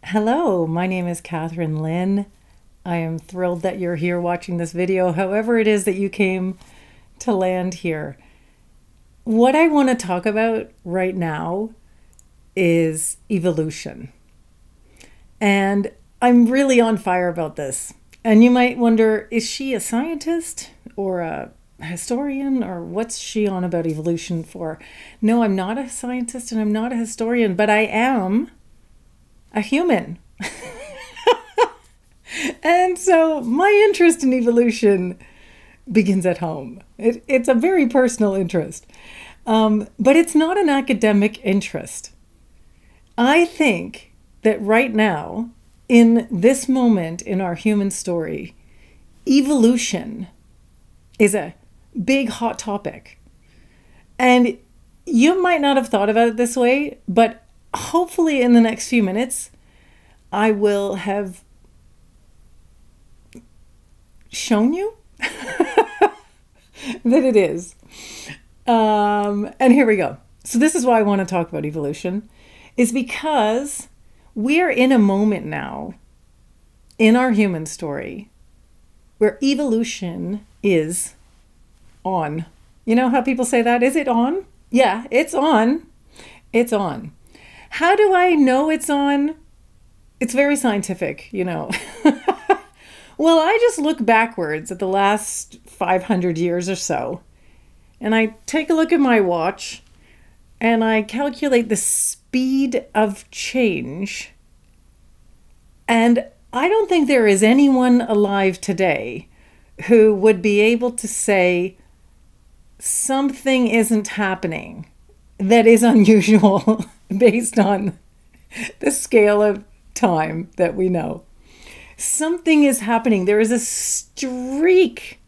Hello, my name is Katherine Lynne. I am thrilled that you're here watching this video, however it is that you came to land here. What I want to talk about right now is evolution. And I'm really on fire about this. And you might wonder, is she a scientist or a historian, or what's she on about evolution for? No, I'm not a scientist and I'm not a historian, but I am a human. And so my interest in evolution begins at home. It's a very personal interest, but it's not an academic interest. I think that right now, in this moment in our human story, evolution is a big hot topic. And you might not have thought about it this way, but hopefully in the next few minutes, I will have shown you that it is. And here we go. So this is why I want to talk about evolution, is because we're in a moment now in our human story where evolution is on. You know how people say that? Is it on? Yeah, it's on. It's on. How do I know it's on? It's very scientific, you know. Well, I just look backwards at the last 500 years or so, and I take a look at my watch, and I calculate the speed of change. And I don't think there is anyone alive today who would be able to say something isn't happening that is unusual based on the scale of time that we know. Something is happening. There is a streak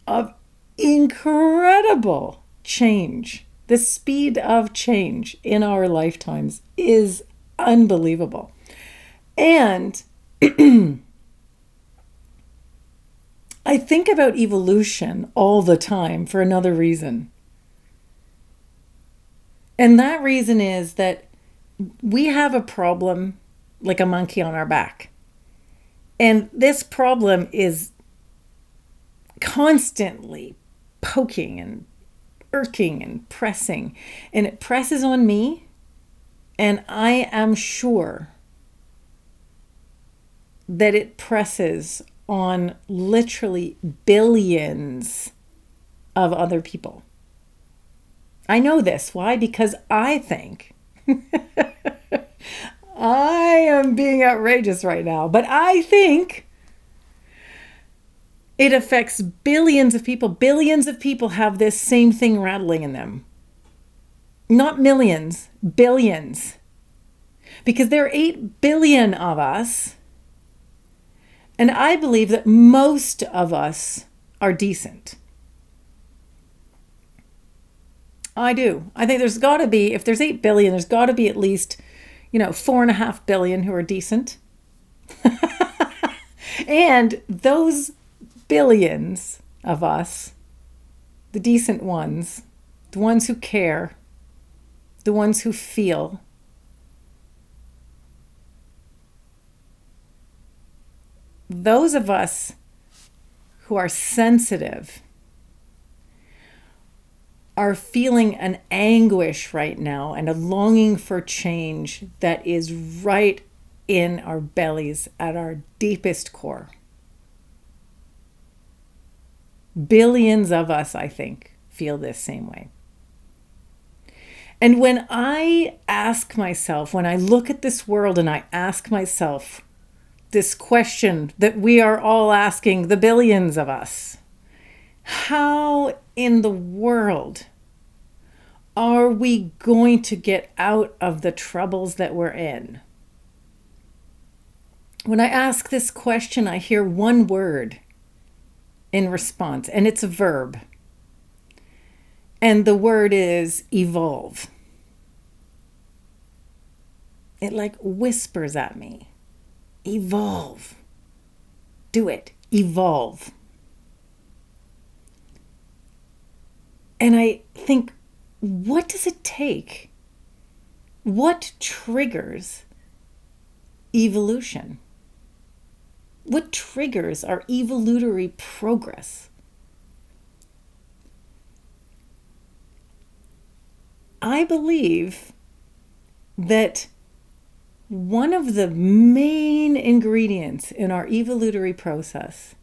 of incredible change. The speed of change in our lifetimes is unbelievable. And I think about evolution all the time for another reason. And that reason is that we have a problem like a monkey on our back. And this problem is constantly poking and irking and pressing. And it presses on me. And I am sure that it presses on literally billions of other people. I know this. Why? Because I think I am being outrageous right now, but I think it affects billions of people. Billions of people have this same thing rattling in them. Not millions, billions. Because there are 8 billion of us, and I believe that most of us are decent. I do. I think there's got to be, if there's 8 billion, there's got to be at least 4.5 billion who are decent. And those billions of us, the decent ones, the ones who care, the ones who feel, those of us who are sensitive are feeling an anguish right now and a longing for change that is right in our bellies at our deepest core. Billions of us, I think, feel this same way. And when I ask myself, when I look at this world and I ask myself this question that we are all asking, the billions of us, how in the world are we going to get out of the troubles that we're in? When I ask this question, I hear one word in response, and it's a verb. And the word is evolve. It like whispers at me. Evolve. Do it. Evolve. And I think, what does it take? What triggers evolution? What triggers our evolutionary progress? I believe that one of the main ingredients in our evolutionary process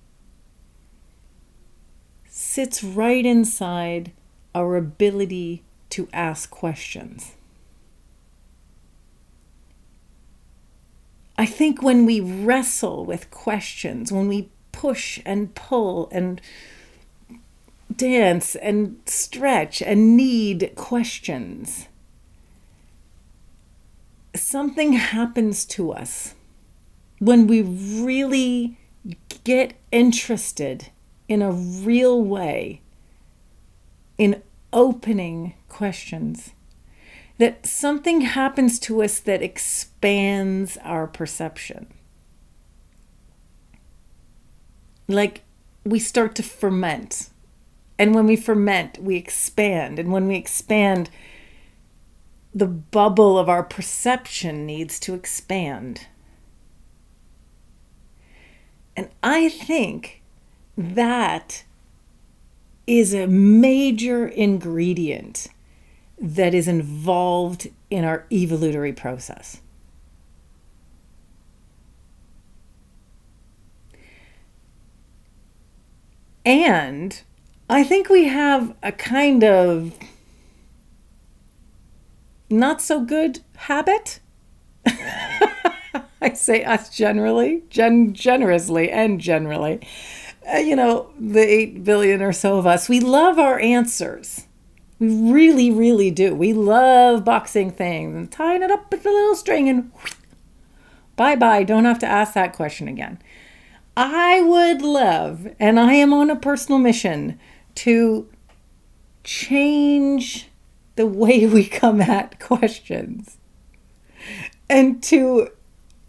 sits right inside our ability to ask questions. I think when we wrestle with questions, when we push and pull and dance and stretch and need questions, something happens to us when we really get interested in a real way in opening questions. That something happens to us that expands our perception. Like we start to ferment. And when we ferment, we expand. And when we expand, the bubble of our perception needs to expand. And I think that is a major ingredient that is involved in our evolutionary process. And I think we have a kind of not so good habit. I say us generally, generously and generally. The 8 billion or so of us, we love our answers. We really, really do. We love boxing things and tying it up with a little string and bye-bye. Don't have to ask that question again. I would love, and I am on a personal mission to change the way we come at questions and to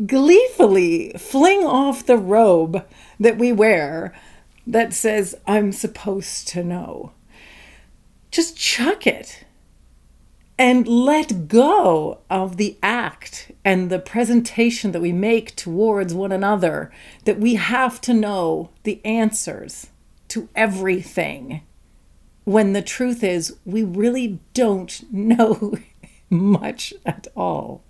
gleefully fling off the robe that we wear that says, I'm supposed to know. Just chuck it and let go of the act and the presentation that we make towards one another, that we have to know the answers to everything, when the truth is we really don't know much at all.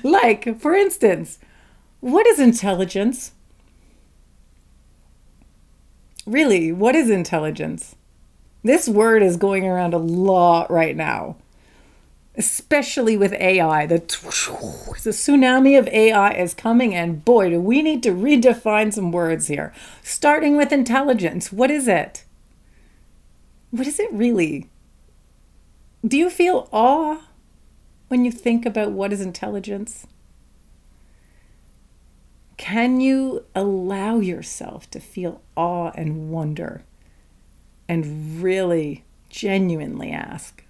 Like, for instance, what is intelligence? Really, what is intelligence? This word is going around a lot right now, especially with AI. The tsunami of AI is coming, and boy, do we need to redefine some words here. Starting with intelligence, what is it? What is it really? Do you feel awe when you think about what is intelligence? Can you allow yourself to feel awe and wonder and really genuinely ask,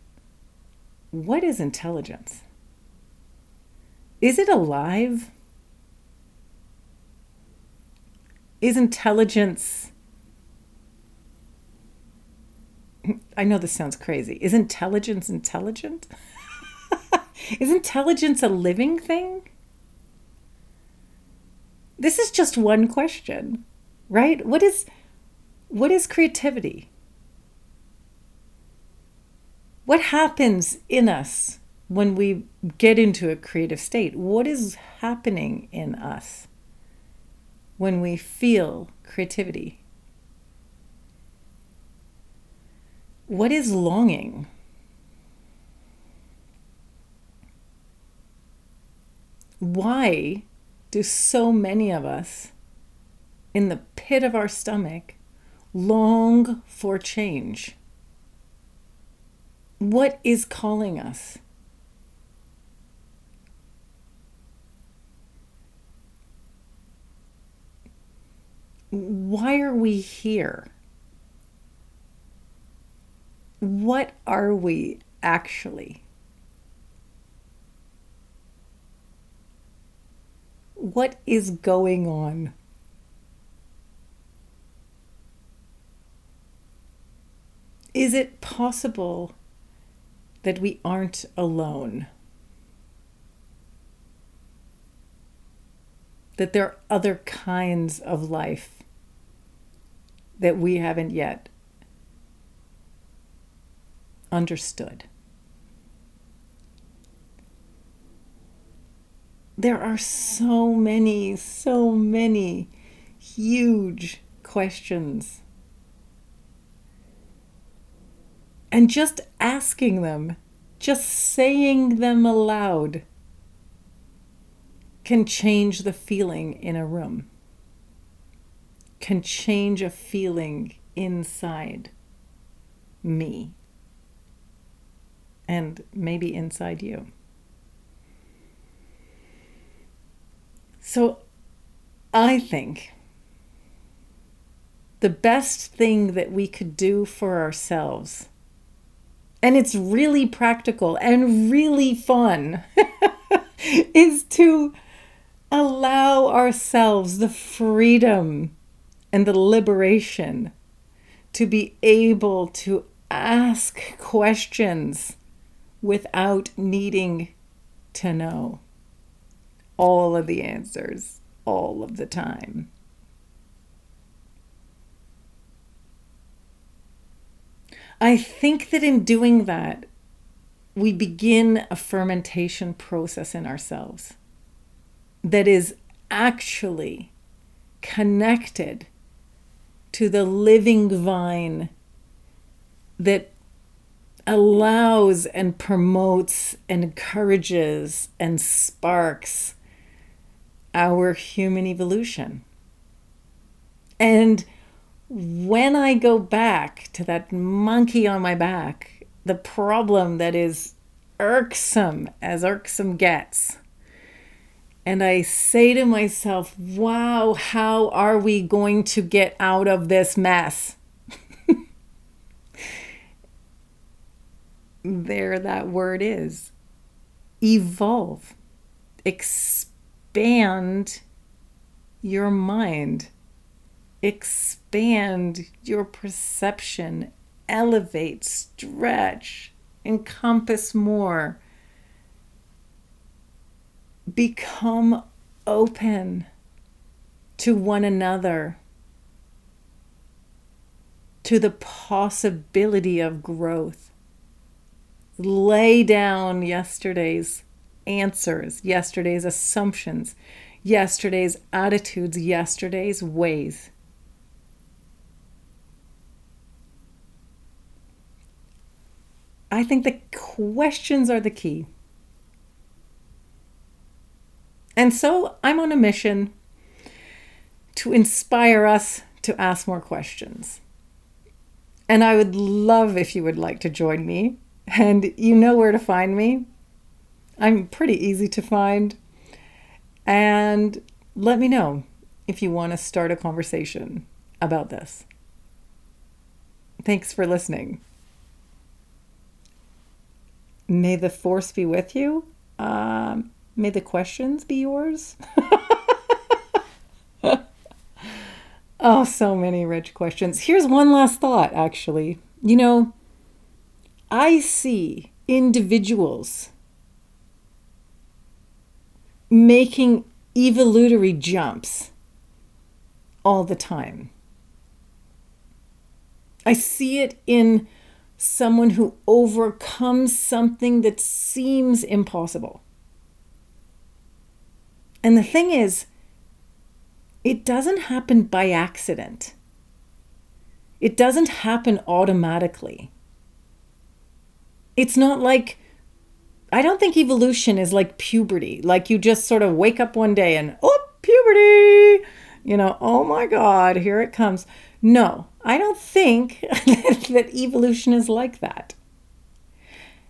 what is intelligence? Is it alive? Is intelligence... I know this sounds crazy. Is intelligence intelligent? Is intelligence a living thing? This is just one question, right? What is creativity? What happens in us when we get into a creative state? What is happening in us when we feel creativity? What is longing? Why do so many of us in the pit of our stomach long for change? What is calling us? Why are we here? What are we actually? What is going on? Is it possible that we aren't alone? that there are other kinds of life that we haven't yet understood. There are so many huge questions. And just asking them, just saying them aloud, can change the feeling in a room, can change a feeling inside me, and maybe inside you. So I think the best thing that we could do for ourselves, and it's really practical and really fun, is to allow ourselves the freedom and the liberation to be able to ask questions without needing to know all of the answers all of the time. I think that in doing that, we begin a fermentation process in ourselves that is actually connected to the living vine that allows and promotes and encourages and sparks our human evolution. And when I go back to that monkey on my back, the problem that is irksome as irksome gets, and I say to myself, wow, how are we going to get out of this mess? There that word is. Evolve. Expand your mind. Expand your perception. Elevate, stretch, encompass more. Become open to one another, to the possibility of growth. Lay down yesterday's answers, yesterday's assumptions, yesterday's attitudes, yesterday's ways. I think the questions are the key. And so I'm on a mission to inspire us to ask more questions. And I would love if you would like to join me. And you know where to find me. I'm pretty easy to find. And let me know if you want to start a conversation about this. Thanks for listening. May the force be with you. May the questions be yours. Oh, so many rich questions. Here's one last thought, actually. You know, I see individuals making evolutionary jumps all the time. I see it in someone who overcomes something that seems impossible. And the thing is, it doesn't happen by accident. It doesn't happen automatically. It's not like, I don't think evolution is like puberty. Like you just sort of wake up one day and, oh, puberty, oh my God, here it comes. No, I don't think that evolution is like that.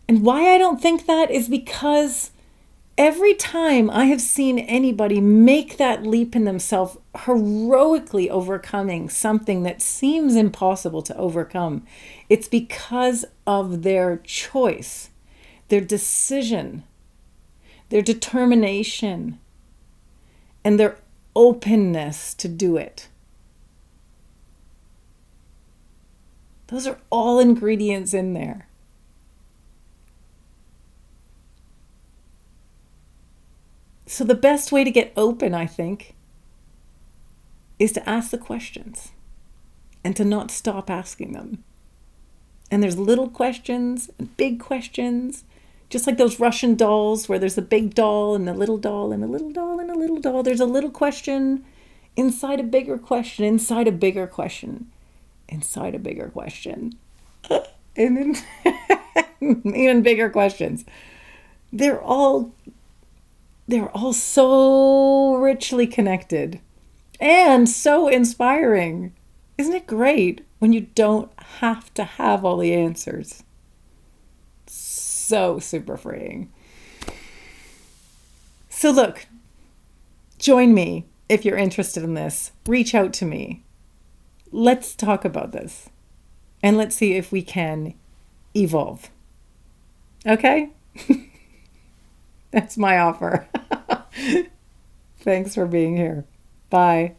And why I don't think that is because every time I have seen anybody make that leap in themselves, heroically overcoming something that seems impossible to overcome, it's because of their choice, their decision, their determination, and their openness to do it. Those are all ingredients in there. So the best way to get open, I think, is to ask the questions and to not stop asking them. And there's little questions and big questions, just like those Russian dolls where there's a big doll and a little doll and a little doll and a little doll. There's a little question inside a bigger question, inside a bigger question, inside a bigger question, and then even bigger questions. They're all so richly connected and so inspiring. Isn't it great when you don't have to have all the answers? So super freeing. So look, join me if you're interested in this. Reach out to me. Let's talk about this. And let's see if we can evolve. Okay? That's my offer. Thanks for being here. Bye.